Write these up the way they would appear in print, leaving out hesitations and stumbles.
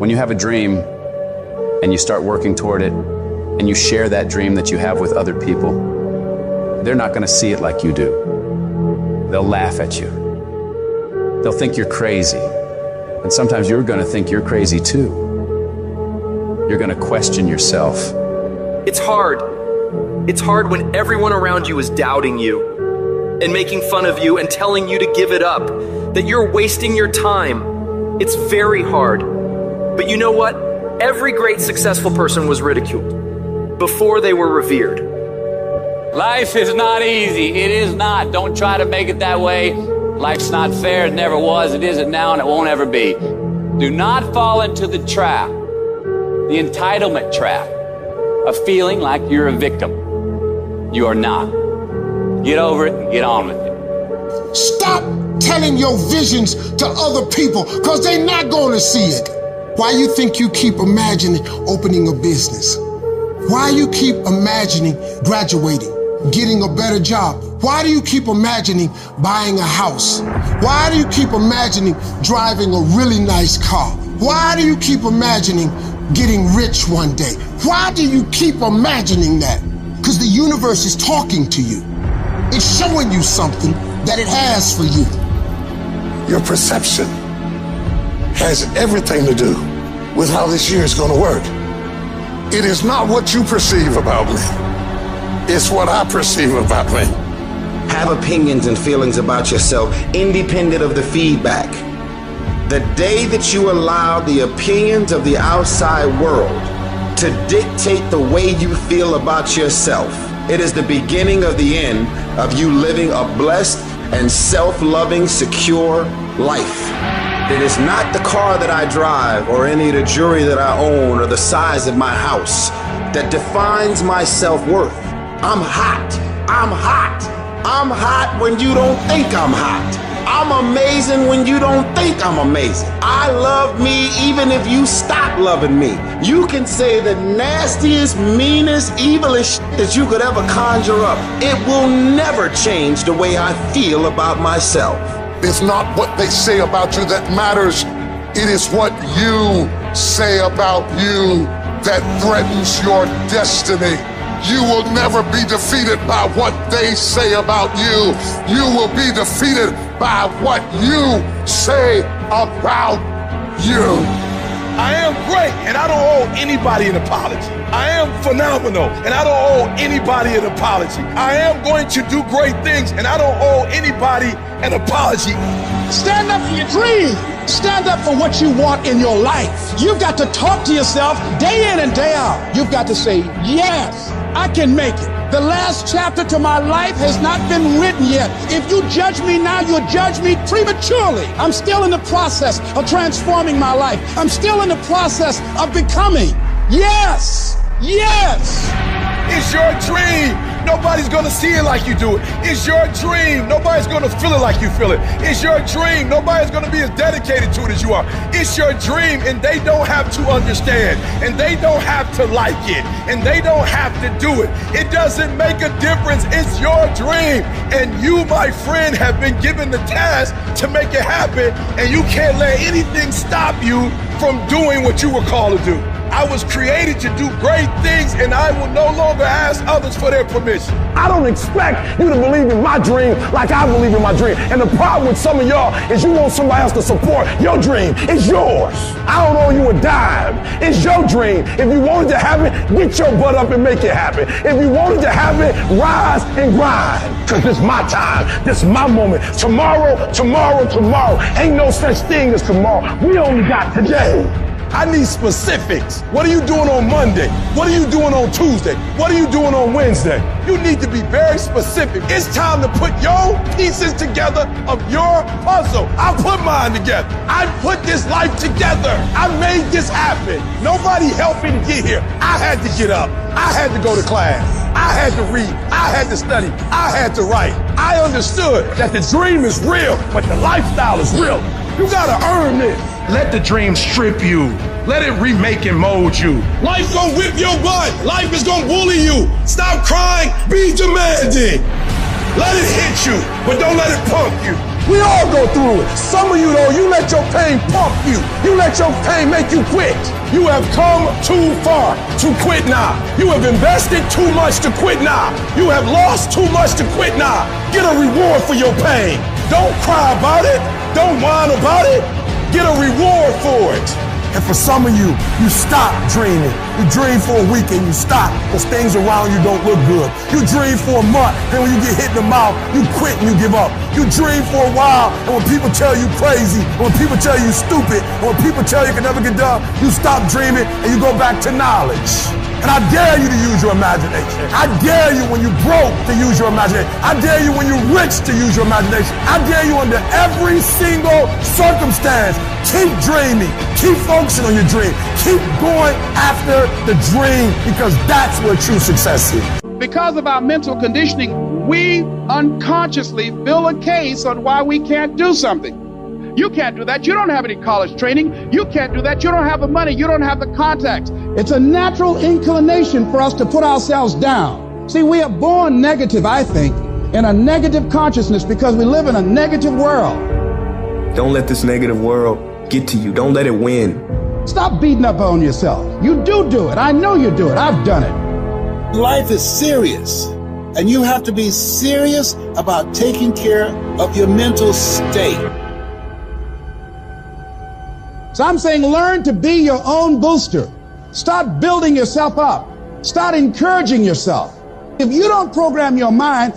When you have a dream and you start working toward it and you share that dream that you have with other people, they're not going to see it like you do. They'll laugh at you. They'll think you're crazy. And sometimes you're going to think you're crazy too. You're going to question yourself. It's hard. It's hard when everyone around you is doubting you and making fun of you and telling you to give it up, that you're wasting your time. It's very hard. But you know what? Every great successful person was ridiculed before they were revered. Life is not easy. It is not. Don't try to make it that way. Life's not fair. It never was. It isn't now, and it won't ever be. Do not fall into the trap, the entitlement trap, of feeling like you're a victim. You are not. Get over it and get on with it. Stop telling your visions to other people, because they're not going to see it. Why you think you keep imagining opening a business? Why you keep imagining graduating, getting a better job? Why do you keep imagining buying a house? Why do you keep imagining driving a really nice car? Why do you keep imagining getting rich one day? Why do you keep imagining that? Because the universe is talking to you. It's showing you something that it has for you. Your perception has everything to do with how this year is going to work. It is not what you perceive about me. It's what I perceive about me. Have opinions and feelings about yourself independent of the feedback. The day that you allow the opinions of the outside world to dictate the way you feel about yourself, it is the beginning of the end of you living a blessed and self-loving, secure life. It is not the car that I drive or any of the jewelry that I own or the size of my house that defines my self-worth. I'm hot. I'm hot. I'm hot when you don't think I'm hot. I'm amazing when you don't think I'm amazing. I love me even if you stop loving me. You can say the nastiest, meanest, evilest shit that you could ever conjure up. It will never change the way I feel about myself. It's not what they say about you that matters. It is what you say about you that threatens your destiny. You will never be defeated by what they say about you. You will be defeated by what you say about you. I am great, and I don't owe anybody an apology. I am phenomenal, and I don't owe anybody an apology. I am going to do great things, and I don't owe anybody an apology. Stand up for your dream. Stand up for what you want in your life. You've got to talk to yourself day in and day out. You've got to say, yes, I can make it. The last chapter to my life has not been written yet. If you judge me now, you'll judge me prematurely. I'm still in the process of transforming my life. I'm still in the process of becoming. Yes, yes. It's your dream. Nobody's gonna see it like you do it. It's your dream. Nobody's gonna feel it like you feel it. It's your dream. Nobody's gonna be as dedicated to it as you are. It's your dream, and they don't have to understand, and they don't have to like it, and they don't have to do it. It doesn't make a difference. It's your dream, and you, my friend, have been given the task to make it happen, and you can't let anything stop you from doing what you were called to do. I was created to do great things, and I will no longer ask others for their permission. I don't expect you to believe in my dream like I believe in my dream. And the problem with some of y'all is you want somebody else to support your dream. It's yours. I don't owe you a dime. It's your dream. If you wanted to have it, get your butt up and make it happen. If you wanted to have it, rise and grind. Because this is my time. This is my moment. Tomorrow, tomorrow, tomorrow. Ain't no such thing as tomorrow. We only got today. I need specifics. What are you doing on Monday? What are you doing on Tuesday? What are you doing on Wednesday? You need to be very specific. It's time to put your pieces together of your puzzle. I put mine together. I put this life together. I made this happen. Nobody helped me to get here. I had to get up. I had to go to class. I had to read. I had to study. I had to write. I understood that the dream is real, but the lifestyle is real. You gotta earn this. Let the dream strip you. Let it remake and mold you. Life gonna whip your butt. Life is gonna bully you. Stop crying. Be demanding. Let it hit you, but don't let it pump you. We all go through it. Some of you, though, you let your pain pump you. You let your pain make you quit. You have come too far to quit now. You have invested too much to quit now. You have lost too much to quit now. Get a reward for your pain. Don't cry about it. Don't whine about it. Get a reward for it. And for some of you, you stop dreaming. You dream for a week and you stop because things around you don't look good. You dream for a month, and when you get hit in the mouth, you quit and you give up. You dream for a while, and when people tell you crazy, when people tell you stupid, when people tell you can never get done, you stop dreaming and you go back to knowledge. And I dare you to use your imagination. I dare you when you're broke to use your imagination. I dare you when you're rich to use your imagination. I dare you under every single circumstance. Keep dreaming. Keep focusing on your dream. Keep going after the dream because that's where true success is. Because of our mental conditioning, we unconsciously build a case on why we can't do something. You can't do that. You don't have any college training. You can't do that. You don't have the money. You don't have the contacts. It's a natural inclination for us to put ourselves down. See, we are born negative, I think, in a negative consciousness because we live in a negative world. Don't let this negative world get to you. Don't let it win. Stop beating up on yourself. You do it. I know you do it. I've done it. Life is serious, and you have to be serious about taking care of your mental state. So I'm saying learn to be your own booster. Start building yourself up. Start encouraging yourself. If you don't program your mind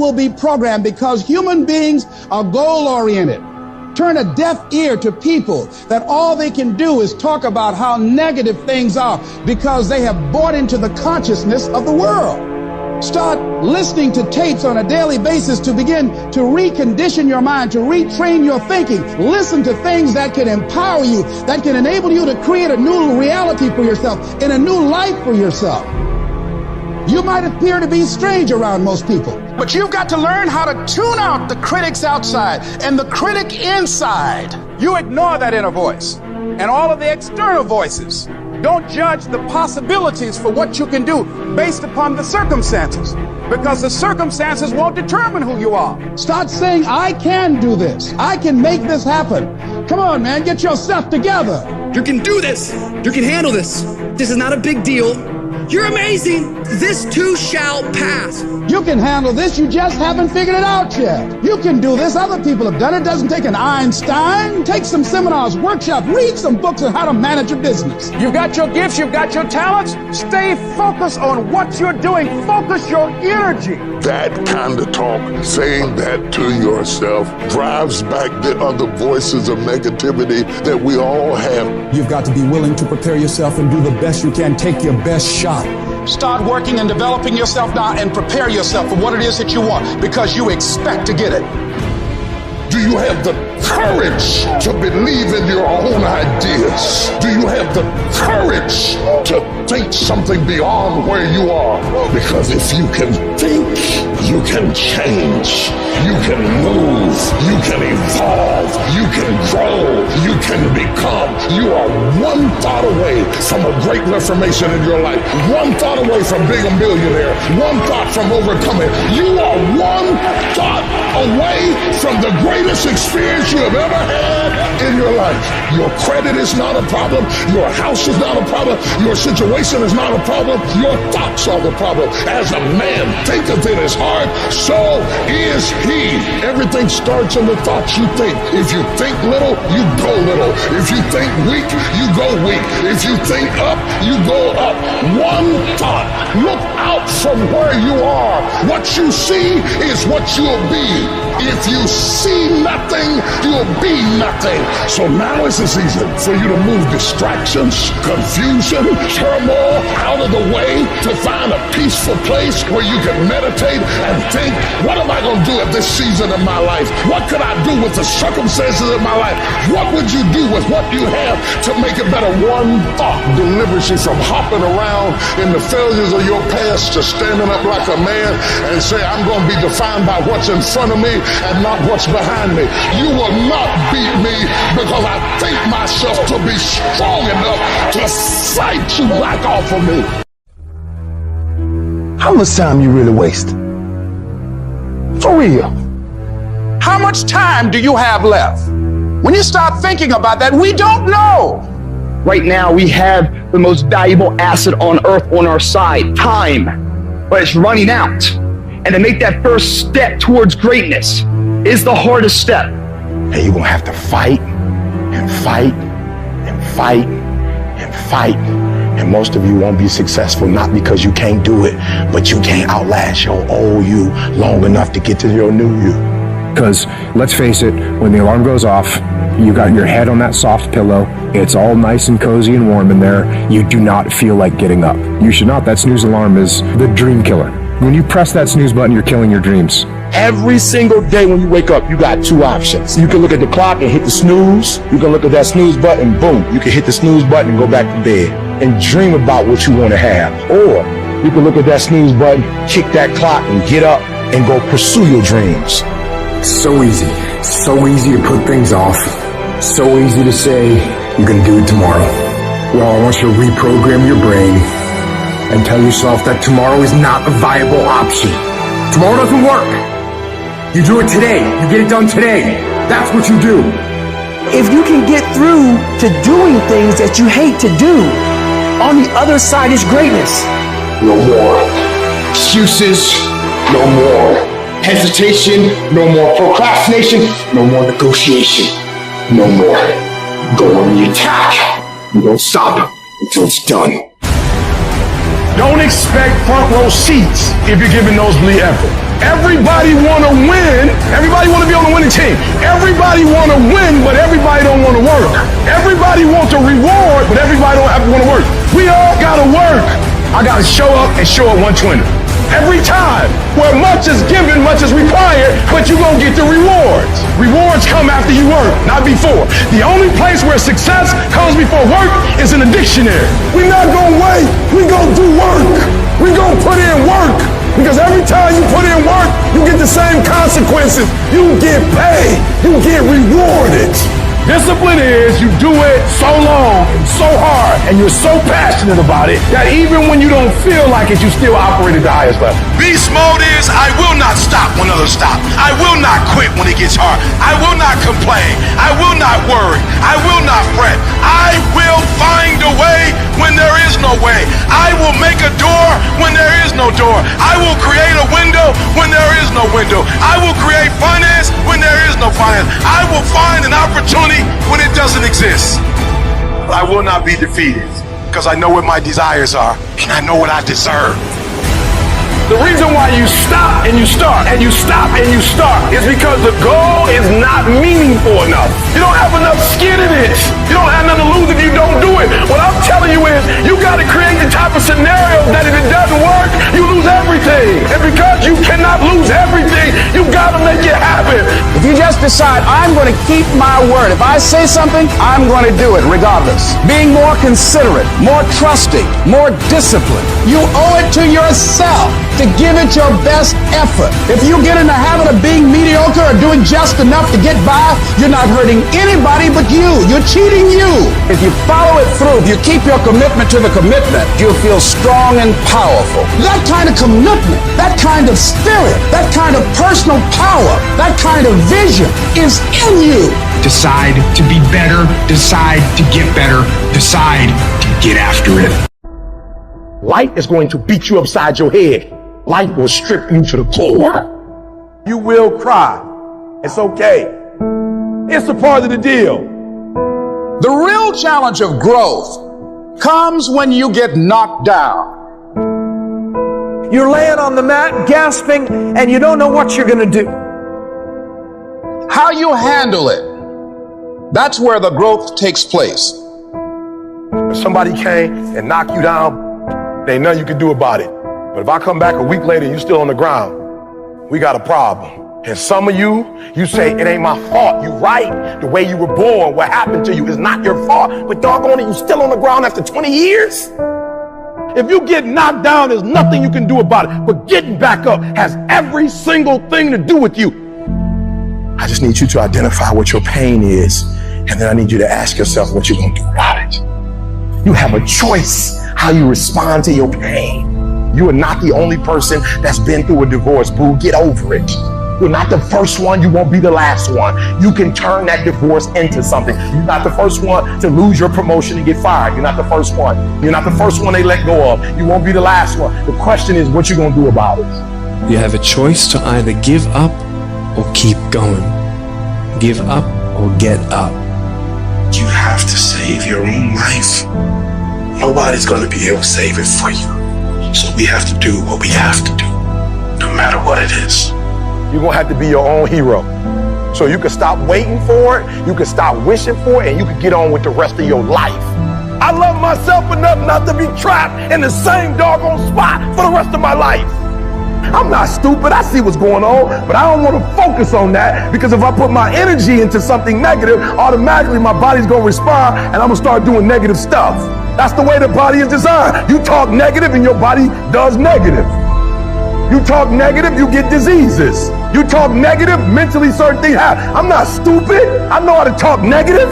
will be programmed because human beings are goal-oriented. Turn a deaf ear to people that all they can do is talk about how negative things are because they have bought into the consciousness of the world. Start listening to tapes on a daily basis to begin to recondition your mind, to retrain your thinking. Listen to things that can empower you, that can enable you to create a new reality for yourself and a new life for yourself. You might appear to be strange around most people, but you've got to learn how to tune out the critics outside and the critic inside. You ignore that inner voice and all of the external voices. Don't judge the possibilities for what you can do based upon the circumstances, because the circumstances won't determine who you are. Start saying, I can do this. I can make this happen. Come on, man, get yourself together. You can do this. You can handle this. This is not a big deal. You're amazing. This too shall pass. You can handle this. You just haven't figured it out yet. You can do this. Other people have done it. It doesn't take an Einstein. Take some seminars, workshops, read some books on how to manage a business. You've got your gifts. You've got your talents. Stay focused on what you're doing. Focus your energy. That kind of talk, saying that to yourself, drives back the other voices of negativity that we all have. You've got to be willing to prepare yourself and do the best you can. Take your best shot. Start working and developing yourself now and prepare yourself for what it is that you want because you expect to get it. Do you have the courage to believe in your own ideas? Do you have the courage to think something beyond where you are? Because if you can think, you can change, you can move, you can evolve, you can grow, you can become. You are one thought away from a great reformation in your life, one thought away from being a millionaire, one thought from overcoming. You are one thought away from the greatest experience you have ever had in your life. Your credit is not a problem. Your house is not a problem. Your situation is not a problem. Your thoughts are the problem. As a man thinketh in his heart, so is he. Everything starts in the thoughts you think. If you think little, you go little. If you think weak, you go weak. If you think up, you go up. One thought. Look out from where you are. What you see is what you'll be. If you see nothing, you'll be nothing. So now is the season for you to move distractions, confusion, turmoil out of the way to find a peaceful place where you can meditate and think, what am I going to do at this season of my life? What could I do with the circumstances of my life? What would you do with what you have to make it better? One thought delivers you from hopping around in the failures of your past to standing up like a man and say, I'm going to be defined by what's in front of me and not what's behind me. You will not beat me because I think myself to be strong enough to fight you back off of me. How much time you really waste? For real. How much time do you have left? When you start thinking about that, we don't know. Right now, we have the most valuable asset on earth on our side, time, but it's running out. And to make that first step towards greatness is the hardest step. And you're gonna have to fight and fight and fight and fight. And most of you won't be successful, not because you can't do it, but you can't outlast your old you long enough to get to your new you. Because let's face it, when the alarm goes off, you got your head on that soft pillow, it's all nice and cozy and warm in there, you do not feel like getting up. You should not. That snooze alarm is the dream killer. When you press that snooze button, you're killing your dreams. Every single day when you wake up, you got two options. You can look at the clock and hit the snooze. You can look at that snooze button, boom. You can hit the snooze button and go back to bed and dream about what you want to have. Or you can look at that snooze button, kick that clock and get up and go pursue your dreams. So easy to put things off. So easy to say, you're gonna do it tomorrow. Well, I want you to reprogram your brain and tell yourself that tomorrow is not a viable option. Tomorrow doesn't work. You do it today. You get it done today. That's what you do. If you can get through to doing things that you hate to do, on the other side is greatness. No more excuses, no more hesitation, no more procrastination, no more negotiation, no more. Go on the attack. You don't stop until it's done. Don't expect front row seats if you're giving nosebleed effort. Everybody want to win. Everybody want to be on the winning team. Everybody want to win, but everybody don't want to work. Everybody wants a reward, but everybody don't have to want to work. We all got to work. I got to show up and show up 120. Every time, where much is given, much is required, but you're going to get the rewards. Rewards come after you work, not before. The only place where success comes before work is in the dictionary. We're not going to wait. We're going to do work. We're going to put in work. Because every time you put in work, you get the same consequences. You get paid. You get rewarded. Discipline is you do it so long and so hard and you're so passionate about it that even when you don't feel like it, you still operate at the highest level. Beast mode is I will not stop when others stop. I will not quit when it gets hard. I will not complain. I will not worry. I will not fret. I will find a way when there is no way. I will make a door when there is no door. I will create a window when there is no window. I will create finance when there is no finance. I will find an opportunity when it doesn't exist. I will not be defeated because I know what my desires are and I know what I deserve. The reason why you stop and you start and you stop and you start is because the goal is not meaningful enough. You don't have enough skin in it. You don't have nothing to lose if you don't do it. What I'm telling you is you got to create the type of scenario that if it doesn't work, you lose everything. And because you cannot lose everything, you got to make it happen. If you just decide, I'm going to keep my word. If I say something, I'm going to do it regardless. Being more considerate, more trusting, more disciplined. You owe it to yourself to give it your best effort. If you get in the habit of being mediocre or doing just enough to get by, you're not hurting anybody but you. You're cheating you. If you follow it through, if you keep your commitment to the commitment, you'll feel strong and powerful. That kind of commitment, that kind of spirit, that kind of personal power, that kind of vision is in you. Decide to be better. Decide to get better. Decide to get after it. Life is going to beat you upside your head. Life will strip you to the core. You will cry. It's okay. It's a part of the deal. The real challenge of growth comes when you get knocked down. You're laying on the mat, gasping, and you don't know what you're going to do. How you handle it, that's where the growth takes place. If somebody came and knocked you down, there ain't nothing you can do about it. But if I come back a week later and you're still on the ground, we got a problem. And some of you say, it ain't my fault. You right. The way you were born, what happened to you is not your fault. But doggone it, you still on the ground after 20 years? If you get knocked down, there's nothing you can do about it. But getting back up has every single thing to do with you. I just need you to identify what your pain is. And then I need you to ask yourself what you're going to do about it. You have a choice how you respond to your pain. You are not the only person that's been through a divorce, boo. Get over it. You're not the first one. You won't be the last one. You can turn that divorce into something. You're not the first one to lose your promotion and get fired. You're not the first one. You're not the first one they let go of. You won't be the last one. The question is what you going to do about it. You have a choice to either give up or keep going. Give up or get up. You have to save your own life. Nobody's going to be able to save it for you. So we have to do what we have to do, no matter what it is. You're going to have to be your own hero. So you can stop waiting for it, you can stop wishing for it, and you can get on with the rest of your life. I love myself enough not to be trapped in the same doggone spot for the rest of my life. I'm not stupid, I see what's going on, but I don't want to focus on that, because if I put my energy into something negative, automatically my body's going to respond and I'm going to start doing negative stuff. That's the way the body is designed. You talk negative and your body does negative. You talk negative, you get diseases. You talk negative, mentally certain things happen. I'm not stupid, I know how to talk negative,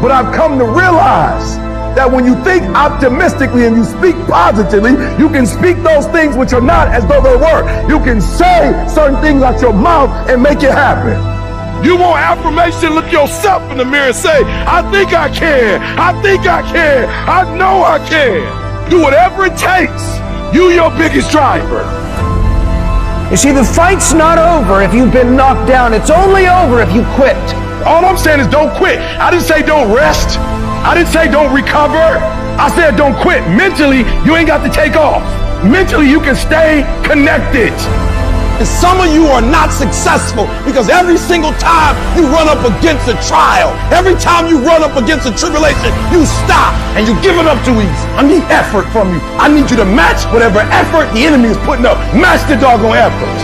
but I've come to realize that when you think optimistically and you speak positively, you can speak those things which are not as though they were. You can say certain things out your mouth and make it happen. You want affirmation, look yourself in the mirror and say, I think I can, I think I can, I know I can. Do whatever it takes. You your biggest driver. You see, the fight's not over if you've been knocked down. It's only over if you quit. All I'm saying is don't quit. I didn't say don't rest. I didn't say don't recover. I said don't quit. Mentally, you ain't got to take off. Mentally, you can stay connected. And some of you are not successful because every single time you run up against a trial, every time you run up against a tribulation, you stop and you give it up too easy. I need effort from you. I need you to match whatever effort the enemy is putting up. Match the doggone effort.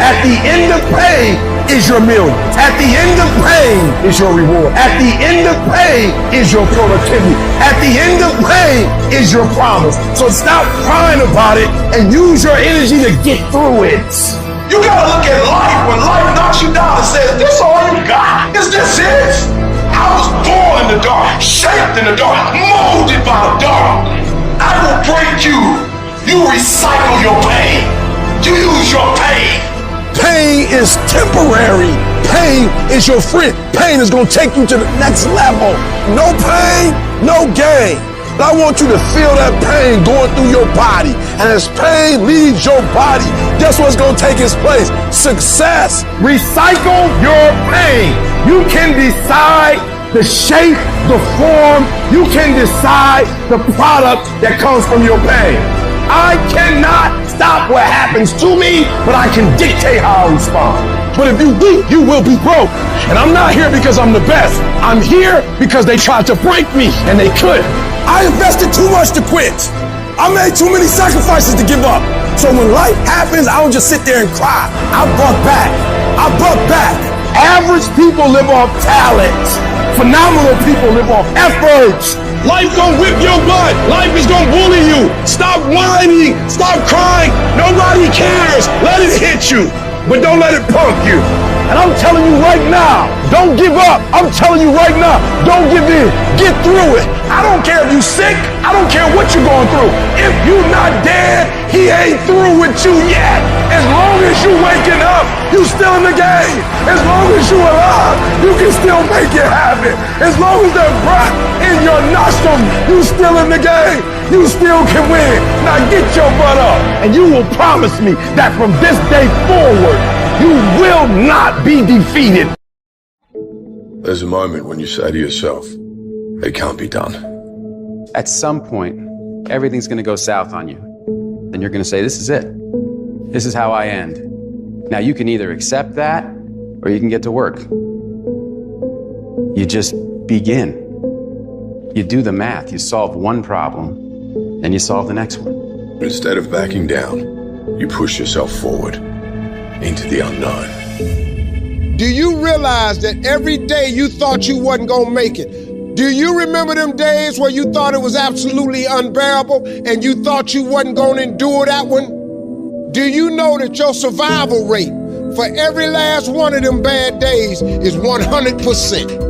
At the end of pain is your million. At the end of pain is your reward. At the end of pain is your productivity. At the end of pain is your promise. So stop crying about it and use your energy to get through it. You gotta look at life when life knocks you down and says, this all you got? Is this it? I was born in the dark, shaped in the dark, molded by the dark. I will break you. You recycle your pain. You use your pain. Pain is temporary. Pain is your friend. Pain is going to take you to the next level. No pain, no gain. But I want you to feel that pain going through your body. And as pain leaves your body, guess what's going to take its place? Success. Recycle your pain. You can decide the shape, the form. You can decide the product that comes from your pain. I cannot stop what happens to me, but I can dictate how I respond. But if you weak, you will be broke. And I'm not here because I'm the best. I'm here because they tried to break me, and they couldn't. I invested too much to quit. I made too many sacrifices to give up. So when life happens, I don't just sit there and cry. I buck back. I buck back. Average people live off talent. Phenomenal people live off efforts. Life gonna whip your butt. Life is gonna bully you. Stop whining. Stop crying. Nobody cares. Let it hit you, but don't let it punk you. And I'm telling you right now, don't give up. I'm telling you right now, don't give in. Get through it. I don't care if you're sick. I don't care what you're going through. If you're not dead, he ain't through with you yet. As long as you waking up, you still in the game. As long as you alive, you can still make it happen. As long as there's breath in your nostrils, you still in the game. You still can win. Now get your butt up, and you will promise me that from this day forward, you will not be defeated. There's a moment when you say to yourself, it can't be done. At some point, everything's going to go south on you. Then you're going to say, this is it. This is how I end. Now you can either accept that or you can get to work. You just begin. You do the math. You solve one problem, then you solve the next one. Instead of backing down, you push yourself forward into the unknown. Do you realize that every day you thought you wasn't gonna make it? Do you remember them days where you thought it was absolutely unbearable and you thought you wasn't gonna endure that one? Do you know that your survival rate for every last one of them bad days is 100%?